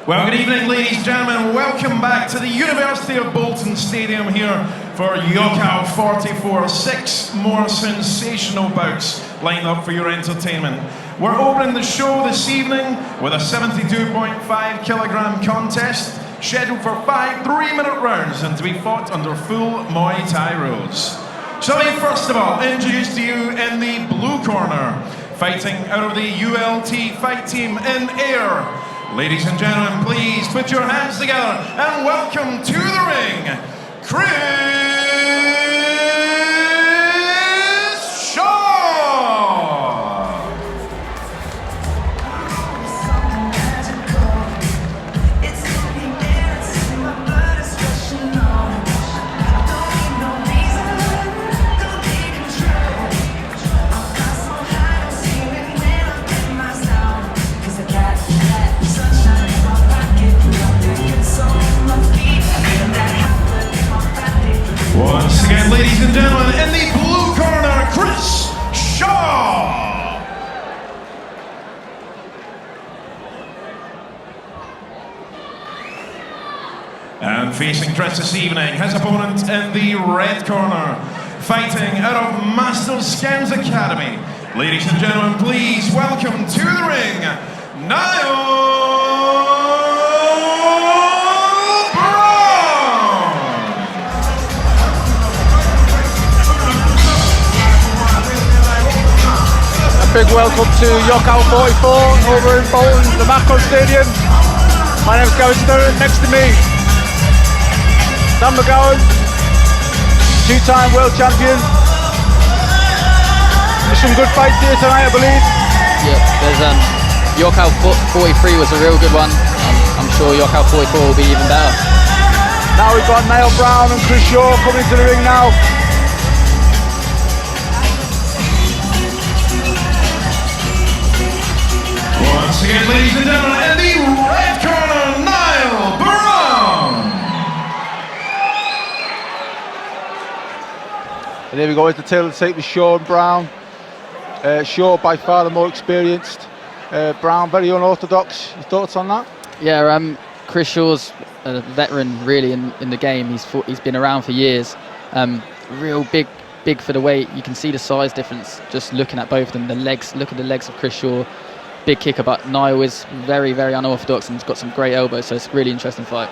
Well, good evening, ladies and gentlemen. Welcome back to the University of Bolton Stadium here for YOKKAO 44. 6 more sensational bouts lined up for your entertainment. We're opening the show this evening with a 72.5 kilogram contest scheduled for 5 3-minute rounds and to be fought under full Muay Thai rules. So let me first of all introduce to you in the blue corner, fighting out of the ULT fight team in air. Ladies and gentlemen, please put your hands together and welcome to the ring, Chris Shaw! Once again, ladies and gentlemen, in the blue corner, Chris Shaw! And facing Chris this evening, his opponent in the red corner, fighting out of Master Skins Academy. Ladies and gentlemen, please welcome to the ring, Niall! Big welcome to YOKKAO 44 over in Bolton, the Macro Stadium. My name is Gavin Sturridge. Next to me, Sam McGowan, 2-time world champion. There's some good fights here tonight, I believe. Yeah, there's YOKKAO 43 was a real good one. I'm sure YOKKAO 44 will be even better. Now we've got Niall Brown and Chris Shaw coming into the ring now. Once again, ladies and gentlemen, in the red corner, Niall Brown! And here we go, it's the tail of the tape with Shaw and Brown. Shaw by far the more experienced. Brown very unorthodox. Your thoughts on that? Yeah, Chris Shaw's a veteran really in the game. He's been around for years. Real big for the weight. You can see the size difference just looking at both of them. The legs, look at the legs of Chris Shaw. Big kicker, but Niall is very, very unorthodox and he's got some great elbows, so it's a really interesting fight.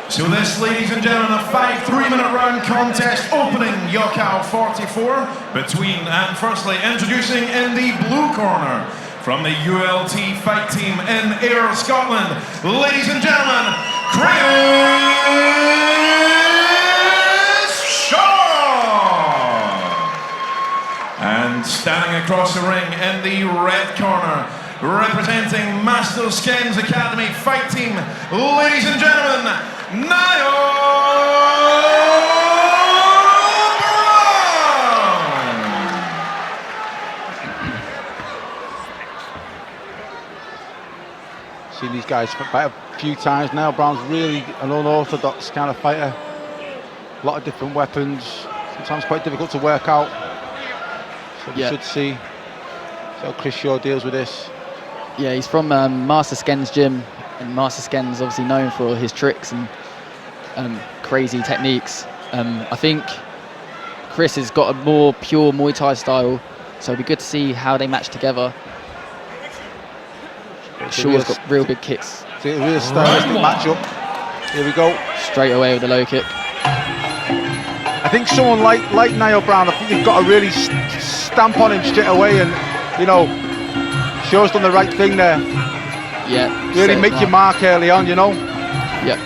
So this, ladies and gentlemen, a 5 3-minute round contest opening YOKKAO 44 between, and firstly introducing in the blue corner from the ULT fight team in Ayr, Scotland, ladies and gentlemen, Chris Shaw! And standing across the ring in the red corner, representing Master Skins Academy fight team, ladies and gentlemen, Niall Brown! Seen these guys fight a few times. Niall Brown's really an unorthodox kind of fighter. A lot of different weapons, sometimes quite difficult to work out. So we should see how Chris Shaw deals with this. Yeah, he's from Master Skins gym, and Master Skins obviously known for his tricks and crazy techniques. I think Chris has got a more pure Muay Thai style, so it'll be good to see how they match together. Shaw's got real big kicks. It's a real stylistic matchup. Here we go. Straight away with the low kick. I think someone like Niall Brown, I think they've got to really stamp on him straight away, and you know, Shaw's done the right thing there. Yeah. Really make your mark early on, you know. Yep.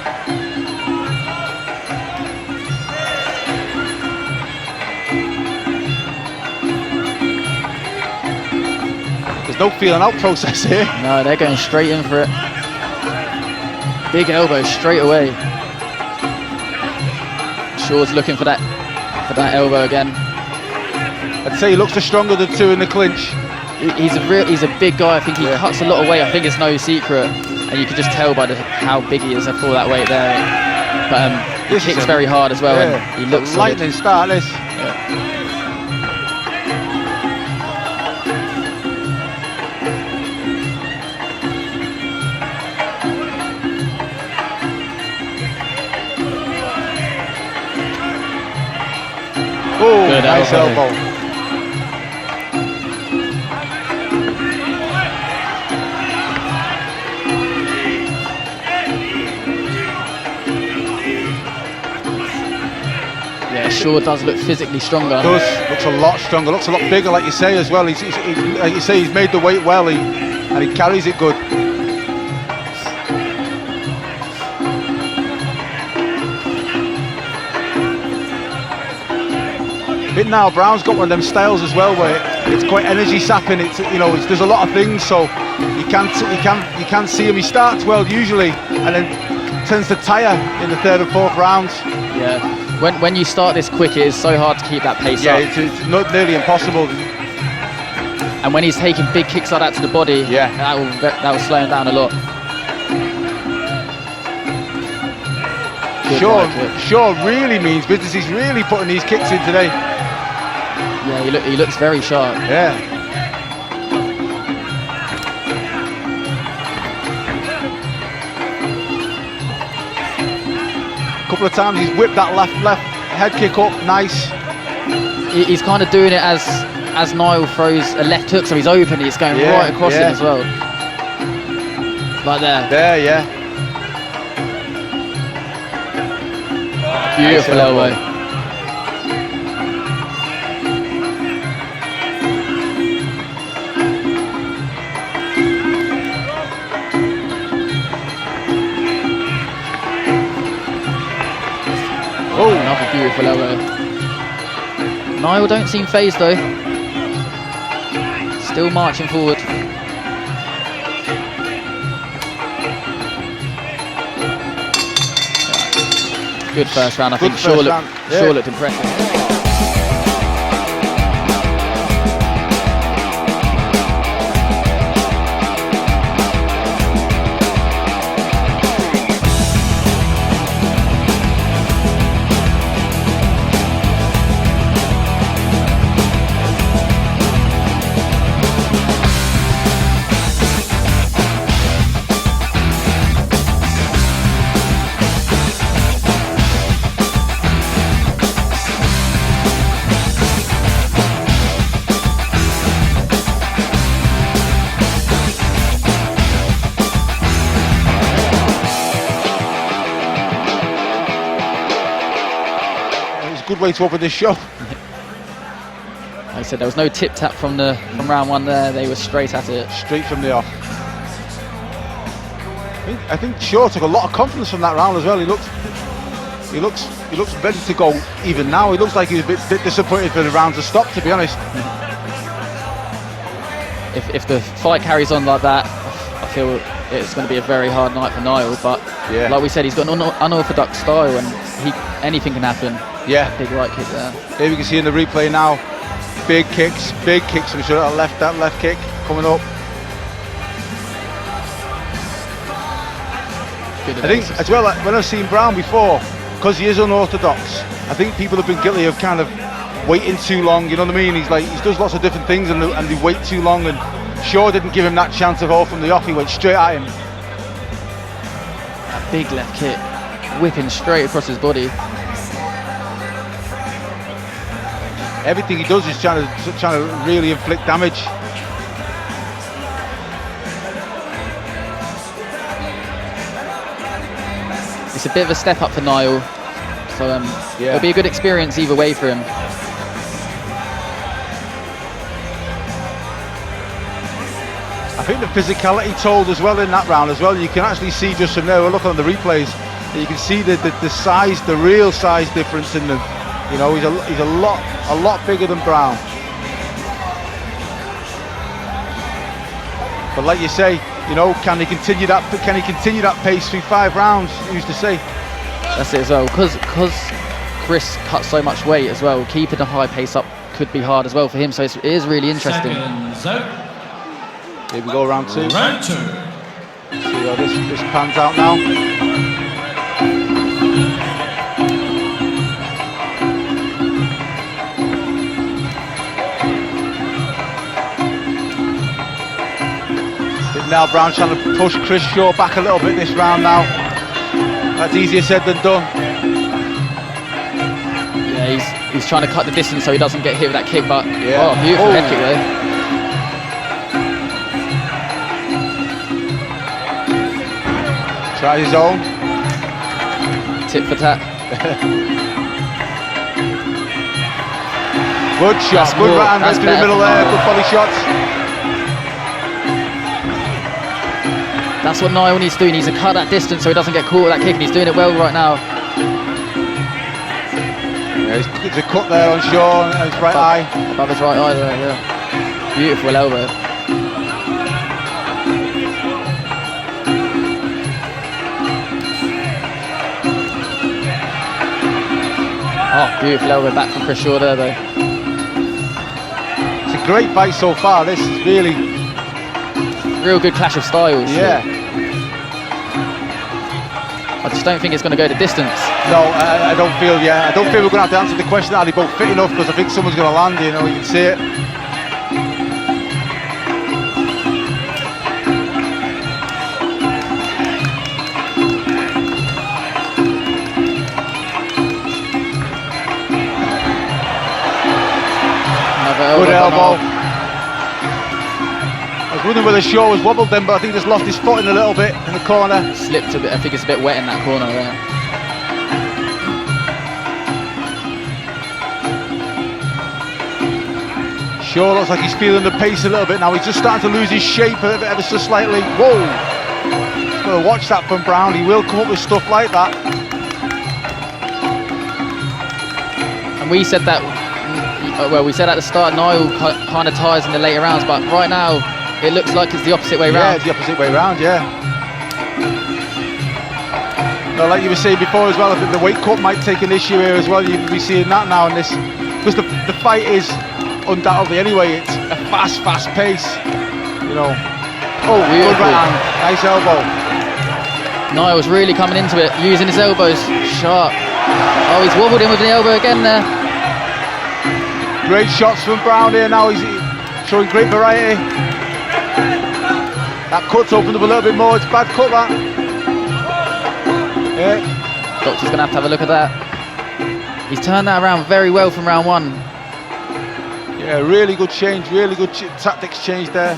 There's no feeling out process here. No, they're going straight in for it. Big elbow straight away. Shaw's looking for that elbow again. I'd say he looks the stronger of the two in the clinch. He's a big guy. I think he cuts a lot of weight. I think it's no secret, and you can just tell by how big he is for that weight there. But he kicks very hard as well, and he looks lightning start. This. Nice elbow. Yeah, Shaw does look physically stronger. Looks a lot stronger, looks a lot bigger, like you say as well. Like you say, he's made the weight well, and he carries it good. Niall Brown's got one of them styles as well, where it's quite energy sapping. It's there's a lot of things, so you can see him. He starts well usually, and then tends to tire in the 3rd and 4th rounds. Yeah, when you start this quick, it is so hard to keep that pace up. Yeah, it's not nearly impossible. And when he's taking big kicks like that to the body, yeah, that will slow him down a lot. Shaw really means business. He's really putting these kicks in today. Yeah, he looks very sharp. Yeah. A couple of times he's whipped that left head kick up, nice. He's kind of doing it as Niall throws a left hook, so he's open. It's going right across him as well. Like there. There, yeah. Beautiful elbow. Oh, another beautiful elbow. Niall don't seem phased though. Still marching forward. Good first round, I think. Shaw looked impressive. Good way to open this show. Like I said, there was no tip tap from round one there. They were straight at it. Straight from the off. I think Shaw took a lot of confidence from that round as well. He looks ready to go even now. He looks like he's a bit disappointed for the round to stop, to be honest. If the fight carries on like that, I feel it's going to be a very hard night for Niall. But like we said, he's got an unorthodox style, and anything can happen. Yeah, big right kick there. Here we can see in the replay now, big kicks from Shaw. That left kick coming up. I think as well, when I've seen Brown before, because he is unorthodox, I think people have been guilty of kind of waiting too long. You know what I mean? He does lots of different things, and they wait too long. And Shaw didn't give him that chance of all from the off. He went straight at him. That big left kick, whipping straight across his body. Everything he does is trying to really inflict damage. It's a bit of a step up for Niall, so it'll be a good experience either way for him. I think the physicality told as well in that round as well. You can actually see just from there, we're looking at the replays, that you can see the size, the real size difference in them. You know, he's a lot bigger than Brown. But like you say, you know, can he continue that pace through 5 rounds? Who's to say? That's it as well. Because Chris cuts so much weight as well. Keeping a high pace up could be hard as well for him. So it is really interesting. Here we go, round 2. Round 2. See how this pans out now. Now Brown trying to push Chris Shaw back a little bit this round now. That's easier said than done. Yeah, He's trying to cut the distance so he doesn't get hit with that kick, but Yeah. oh, beautiful head kick there. Tries his own. Tit for tat. Good shot, good right hand through the middle there, good body shots. That's what Niall needs to do. He needs to cut that distance so he doesn't get caught with that kick, and he's doing it well right now. Yeah, it's a cut there on Sean, and his right eye. Above his right eye there, yeah. Beautiful elbow. Oh, beautiful elbow back from Chris Shaw there, though. It's a great fight so far. This is really real good clash of styles. Yeah. I just don't think it's going to go the distance. No, I don't feel. Yeah, I don't feel we're going to have to answer the question. Are they both fit enough? Because I think someone's going to land. You know, you can see it. Good elbow. I was wondering whether Shaw was wobbled then, but I think just lost his footing a little bit in the corner. Slipped a bit. I think it's a bit wet in that corner there. Shaw looks like he's feeling the pace a little bit now. He's just starting to lose his shape ever so slightly. Whoa! He's got to watch that from Brown. He will come up with stuff like that. And we said that. Well, we said at the start, Niall kind of tires in the later rounds, but right now it looks like it's the opposite way round. Yeah, it's the opposite way round, yeah. Well, like you were saying before as well, I think the weight cut might take an issue here as well. You'll be seeing that now in this, because the fight is undoubtedly anyway, it's a fast pace, you know. Oh, beautiful. Good right hand, nice elbow. Niall's really coming into it, using his elbows, sharp. Oh, he's wobbled in with the elbow again there. Great shots from Brown here now, he's showing great variety. That cut's opened up a little bit more, it's a bad cut that. Yeah. Doctor's going to have a look at that. He's turned that around very well from round one. Yeah, really good change, really good tactics change there.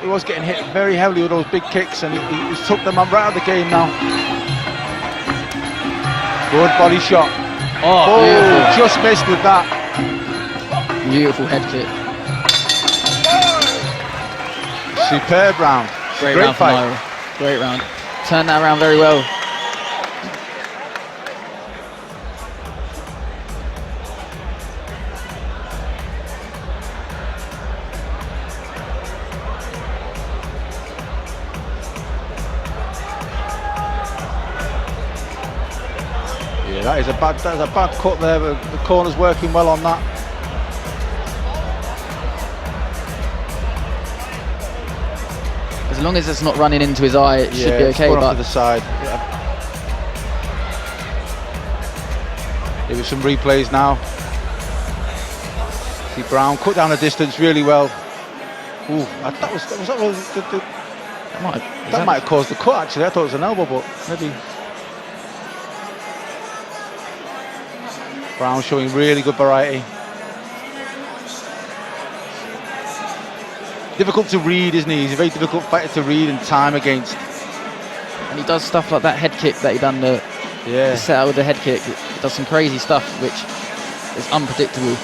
He was getting hit very heavily with those big kicks, and he's took them right out of the game now. Good body shot. Oh, beautiful. Just missed with that. Beautiful head kick. Superb round. Great Great round for fight. Niall. Great round. Turned that around very well. Yeah, that is a bad cut there, but the corner's working well on that. As long as it's not running into his eye, it should be okay. But But to the side. Yeah. Give it some replays now. See Brown cut down the distance really well. Ooh, that might have caused the cut actually. I thought it was an elbow, but maybe. Brown showing really good variety. Difficult to read, isn't he? He's a very difficult fighter to read and time against. And he does stuff like that head kick that he done the set out with the head kick. He does some crazy stuff which is unpredictable.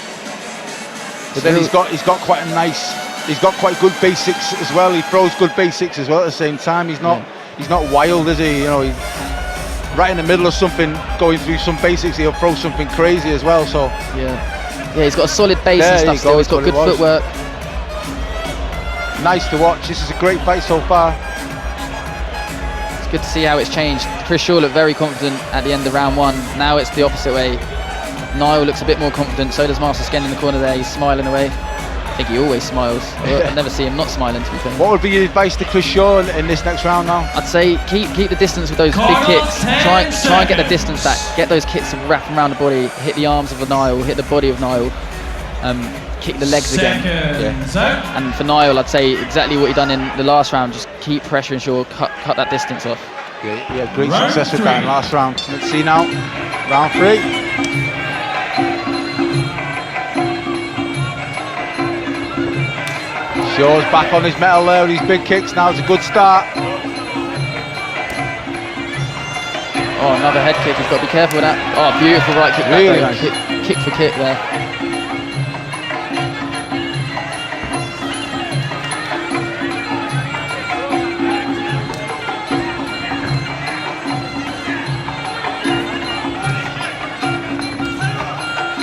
But then he's got quite a nice. He's got quite good basics as well. He throws good basics as well at the same time. He's not wild, is he? You know. right in the middle of something, going through some basics, he'll throw something crazy as well. So yeah, he's got a solid base and stuff. Still, he's got good footwork. Nice to watch. This is a great fight so far. It's good to see how it's changed. Chris Shaw looked very confident at the end of round 1. Now it's the opposite way. Niall looks a bit more confident. So does Master Sken in the corner there. He's smiling away. I think he always smiles. I never see him not smiling, to be fair. What would be your advice to Chris Shaw in this next round now? I'd say keep the distance with those big kicks. Try and get the distance back. Get those kicks and wrap them around the body. Hit the arms of Niall. Hit the body of Niall. Kick the legs again. Yeah. And for Niall, I'd say exactly what he done in the last round. Just keep pressuring Shaw. Cut that distance off. Yeah, great success with that in last round. Let's see now. Round 3. Shaw's back on his metal there with his big kicks. Now it's a good start. Oh, another head kick. He's got to be careful with that. Oh, beautiful right kick. Really nice. Kick for kick there.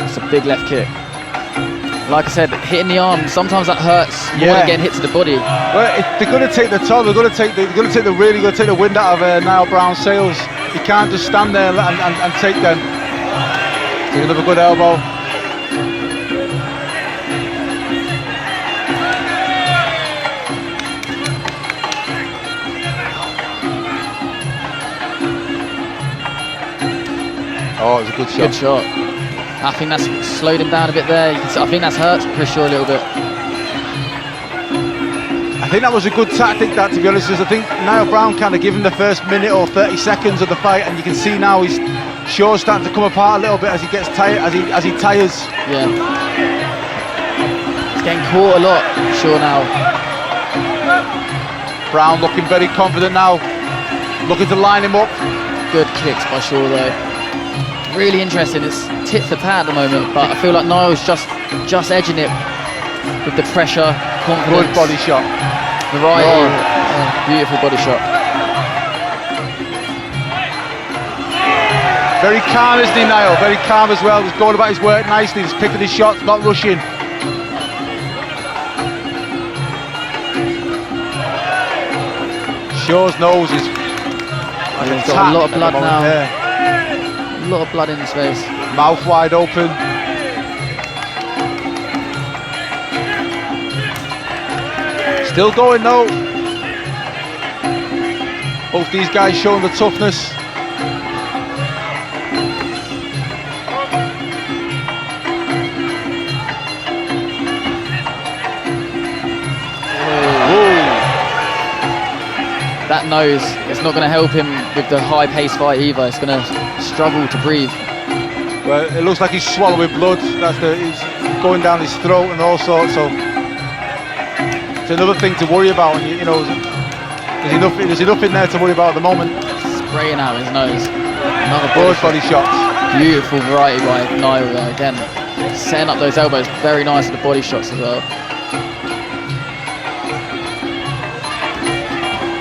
It's a big left kick. Like I said, hitting the arm, sometimes that hurts more than getting hit to the body. Well, if they're going to take the toll, they're going to take the wind out of Niall Brown's sails. He can't just stand there and take them. Take another good elbow. Oh, it was a good shot. Good shot. I think that's slowed him down a bit there. I think that's hurt Chris Shaw a little bit. I think that was a good tactic, that, to be honest, because I think Niall Brown kind of gave him the first minute or 30 seconds of the fight, and you can see now Shaw's starting to come apart a little bit as he gets tired, as he tires. Yeah. He's getting caught a lot, Shaw now. Brown looking very confident now, looking to line him up. Good kicks by Shaw though. Really interesting. It's tit for tat at the moment, but I feel like Niall's just edging it with the pressure, confidence. Good body shot. Variety. Beautiful body shot. Very calm, isn't he, Niall? Very calm as well. He's going about his work nicely. He's picking his shots, not rushing. Shaw's nose is He's got a lot of blood now. Yeah. A lot of blood in his face. Mouth wide open. Still going though. Both these guys showing the toughness. That nose, it's not going to help him with the high-paced fight either. It's going to struggle to breathe. Well, it looks like he's swallowing blood. He's going down his throat and all sorts. So it's another thing to worry about. And you know, there's enough in there to worry about at the moment. Spraying out his nose. Another body shots. Beautiful variety by Niall there again. Setting up those elbows very nice with the body shots as well.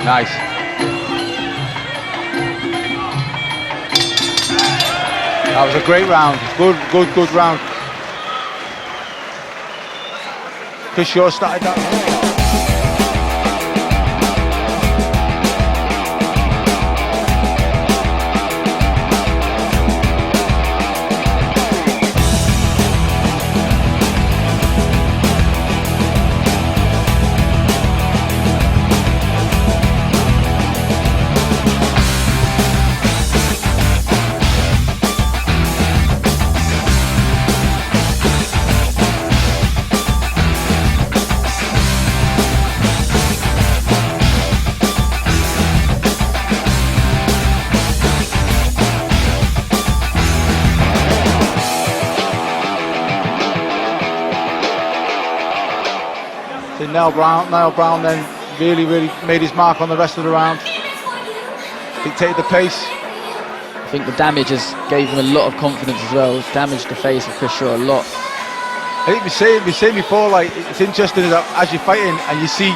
Nice. That was a great round. Good round. Chris Shaw started that. Niall Brown then really made his mark on the rest of the round. Dictated the pace. I think the damage has gave him a lot of confidence as well. It's damaged the face of Chris Shaw a lot. I think we saying before, like, it's interesting that as you're fighting and you see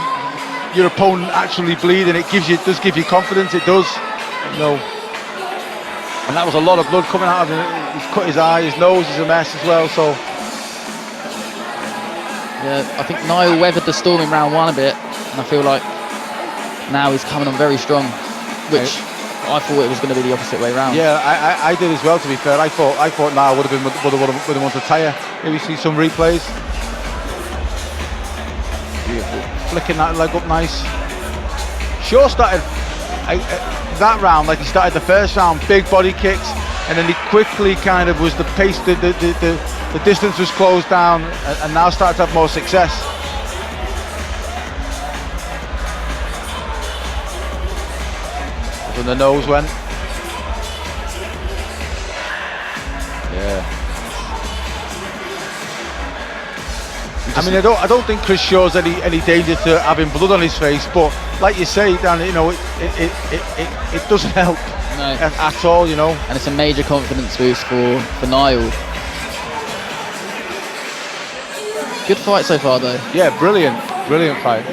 your opponent actually bleed, and does give you confidence. It does. You know, And that was a lot of blood coming out of him. He's cut his eye, his nose is a mess as well, so... Yeah, I think Niall weathered the storm in round 1 a bit, and I feel like now he's coming on very strong, which I thought it was going to be the opposite way round. Yeah, I did as well, to be fair. I thought Niall would have won the tyre. Here we see some replays. Beautiful. Flicking that leg up nice. Shaw started that round like he started the first round, big body kicks, and then he quickly kind of was the pace, the distance was closed down, and now started to have more success. When the nose went. Yeah. I mean, I don't think Chris Shaw's any danger to having blood on his face, but like you say, Dan, you know, it doesn't help at all, you know. And it's a major confidence boost for Niall. Good fight so far, though. Yeah, brilliant fight.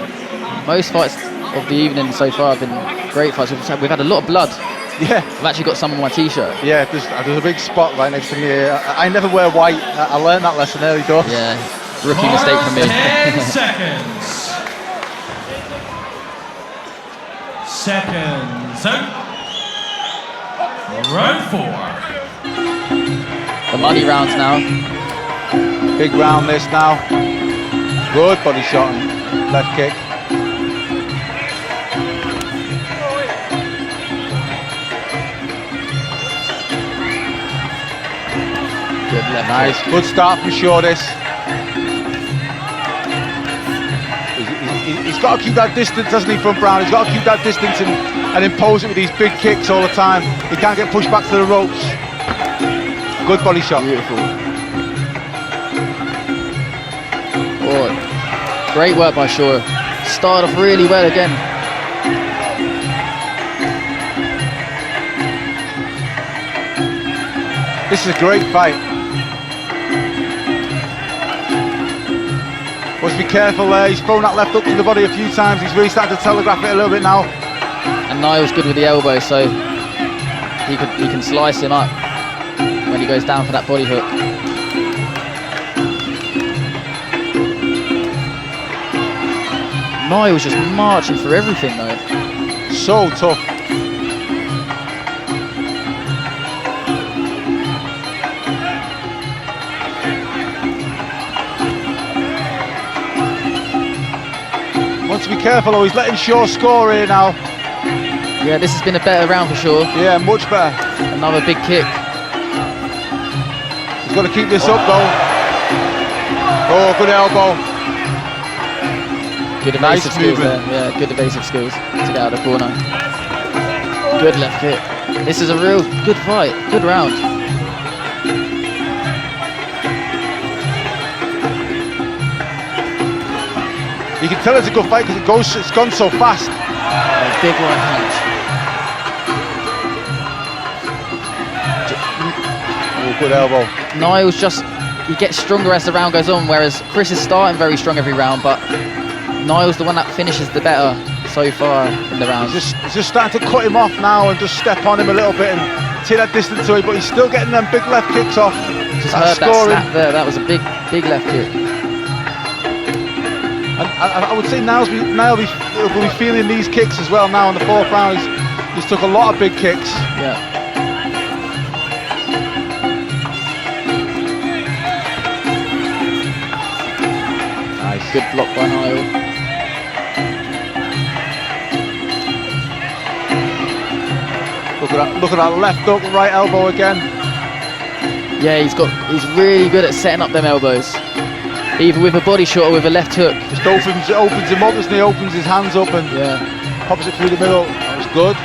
Most fights of the evening so far have been great fights. We've had a lot of blood. Yeah. I've actually got some on my t-shirt. Yeah, there's a big spot right next to me. I never wear white. I learned that lesson early doors. Yeah, rookie mistake for me. 10 seconds. Seconds out. Round 4. The money rounds now. Big round this now. Good body shot and left kick. Good left nice. kick. Good start from Shaw this. He's got to keep that distance, hasn't he, from Brown? He's got to keep that distance and impose it with these big kicks all the time. He can't get pushed back to the ropes. Good body shot. Beautiful. Oh, great work by Shaw. Started off really well again. This is a great fight. Must be careful there. He's thrown that left hook to the body a few times. He's really starting to telegraph it a little bit now. And Niall's good with the elbow, so he can slice him up when he goes down for that body hook. Niall's just marching for everything though. So tough. Wants to be careful though, he's letting Shaw score here now. Yeah, this has been a better round for Shaw. Yeah, much better. Another big kick. He's got to keep this up though. Oh, good elbow. Good evasive skills there. Yeah, good evasive skills to get out of the corner. Good left kick. This is a real good fight. Good round. You can tell it's a good fight because it's gone so fast. A big right punch. Oh, good elbow. Niall's he gets stronger as the round goes on, whereas Chris is starting very strong every round, but Niall's the one that finishes the better so far in the round. He's just starting to cut him off now and just step on him a little bit and take that distance away, but he's still getting them big left kicks off. Just heard that snap there. That was a big left kick. And I would say Niall will be feeling these kicks as well now in the 4th round. He's took a lot of big kicks. Yeah. Nice. Good block by Niall. Look at that left hook, right elbow again. Yeah, he's really good at setting up them elbows. Either with a body shot or with a left hook. Just opens him up, doesn't he? Opens his hands up and pops it through the middle. That was good.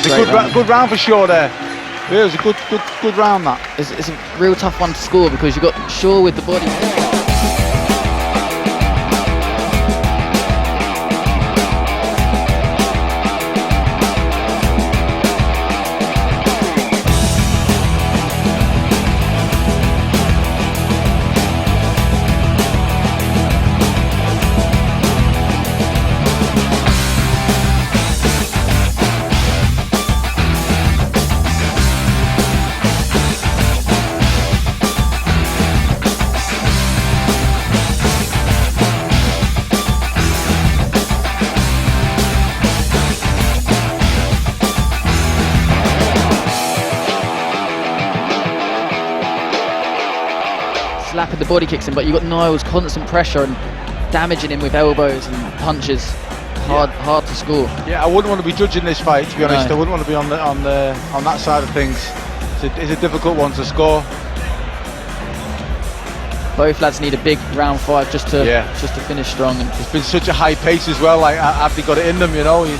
It's a good round for Shaw there. Yeah, it was a good round that. It's a real tough one to score because you've got Shaw with the body. the body kicks in, but you've got Niall's constant pressure and damaging him with elbows and punches. Hard to score. Yeah, I wouldn't want to be judging this fight, to be honest. No. I wouldn't want to be on that side of things. It's a difficult one to score. Both lads need a big round 5 just to finish strong. And it's been such a high pace as well. Like, have they got it in them? You know. I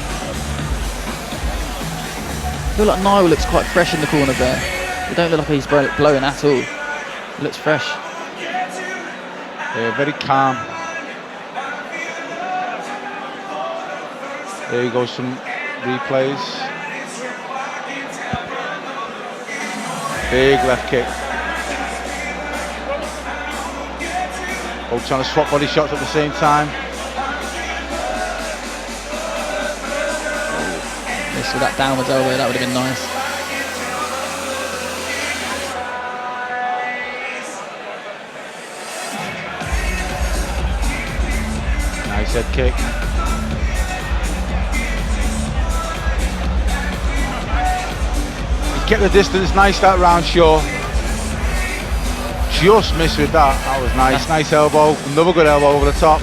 feel like Niall looks quite fresh in the corner there. It don't look like he's blowing at all. It looks fresh. Yeah, very calm. There you go, some replays. Big left kick. Both trying to swap body shots at the same time. Missed with that downwards elbow, that would have been nice. Nice head kick. He kept the distance, nice that round, sure. Just missed with that. That was nice. Nice elbow. Another good elbow over the top.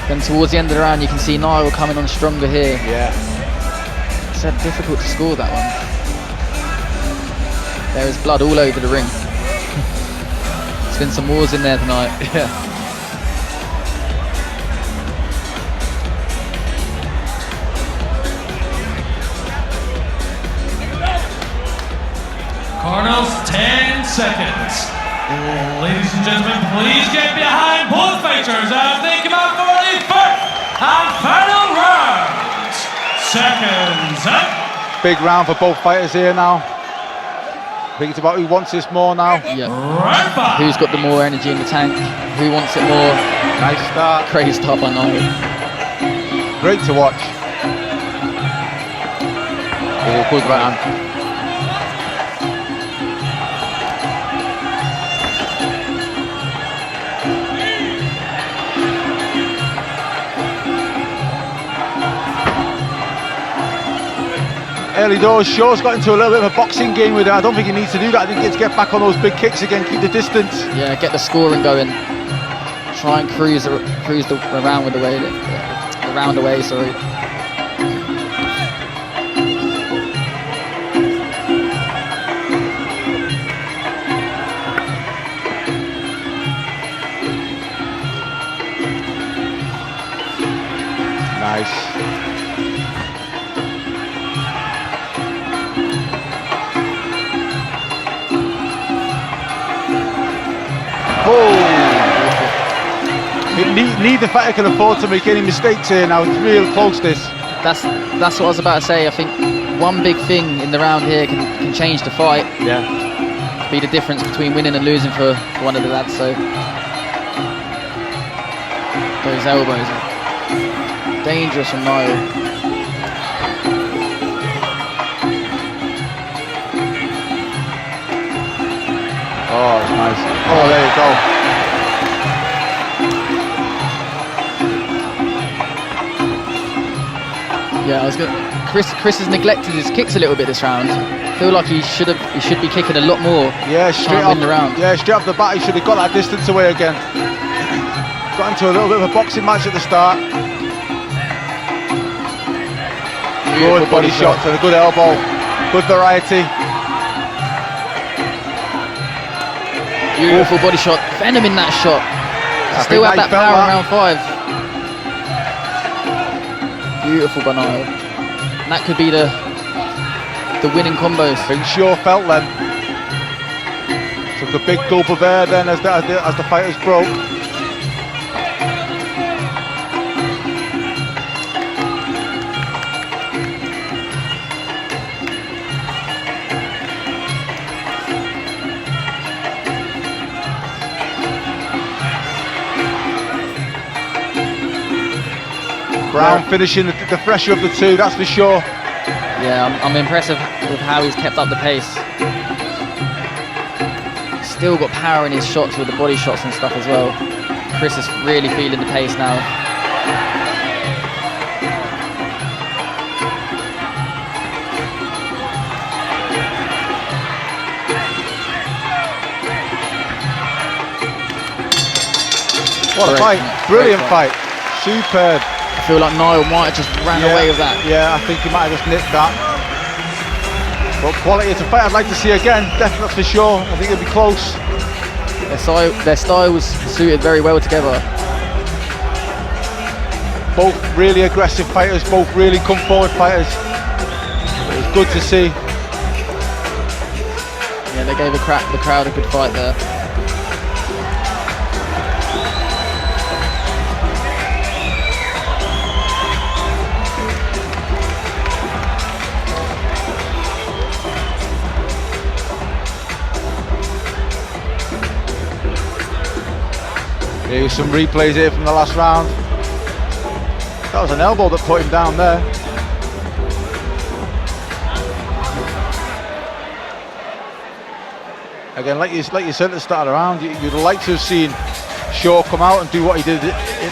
Then towards the end of the round, you can see Niall coming on stronger here. Yeah. It's difficult to score that one. There is blood all over the ring. There's been some wars in there tonight. Yeah. Corners, 10 seconds. Ladies and gentlemen, please get behind both fighters as they come out for the first and final round. Seconds up. Big round for both fighters here now. I think it's about who wants this more now. Yeah. Round 5. Who's got the more energy in the tank? Who wants it more? Nice start. Great start by Niall. Great to watch. Oh, good right hand. Early doors, Shaw's got into a little bit of a boxing game with it. I don't think he needs to do that. I think he needs to get back on those big kicks again, keep the distance. Yeah, get the scoring going. Try and cruise around with the way, around the way, sorry. Nice. Neither fighter can afford to make any mistakes here now. It's real close, this. That's what I was about to say. I think one big thing in the round here can change the fight. Yeah. Be the difference between winning and losing for one of the lads. So those elbows are dangerous from Niall. Oh, it's nice. Oh, there you go. Yeah, Chris has neglected his kicks a little bit this round. I feel like he should be kicking a lot more. Yeah, straight off the round. Yeah, straight off the bat, he should have got that distance away again. Got into a little bit of a boxing match at the start. Good body shots and a good elbow. Good variety. Beautiful body shot. Venom in that shot. Still had that power in round 5. Beautiful by Niall. And that could be the winning combos. I think Shaw felt them. Took a big gulp of air then as the fighters broke. Brown finishing the fresher of the two, that's for sure. Yeah, I'm impressed with how he's kept up the pace. Still got power in his shots with the body shots and stuff as well. Chris is really feeling the pace now. What a fight. Brilliant fight. Superb. I feel like Niall might have just ran away with that. Yeah, I think he might have just nipped that. But quality, it's a fight I'd like to see again, definitely for sure. I think it'll be close. Their style was suited very well together. Both really aggressive fighters, both really come forward fighters. It was good to see. Yeah, they gave the crowd a good fight there. Here's some replays here from the last round. That was an elbow that put him down there. Again, like you said at the start of the round, you'd like to have seen Shaw come out and do what he did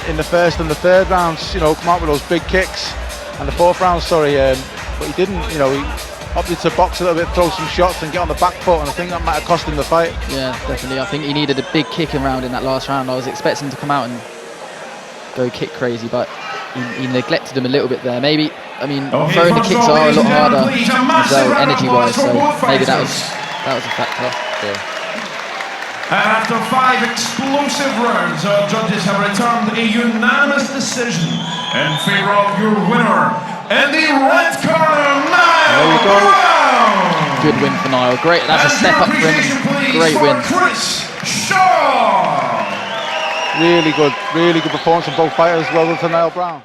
in the first and the third rounds. You know, come out with those big kicks, and the fourth round, sorry. But he didn't. You know, he opted to box a little bit, throw some shots, and get on the back foot. And I think that might have cost him the fight. Yeah, definitely. I think he needed a big kicking round in that last round. I was expecting him to come out and go kick crazy, but he neglected him a little bit there. Maybe, I mean, throwing the kicks are a lot harder as well, energy-wise. So maybe that was a factor. Yeah. And after 5 explosive rounds, our judges have returned a unanimous decision in favour of your winner in the red corner, Niall Brown. Good win for Niall. Great. That's a step up for him. Great win. Chris Shaw. Really good performance from both fighters. Well done to Niall Brown.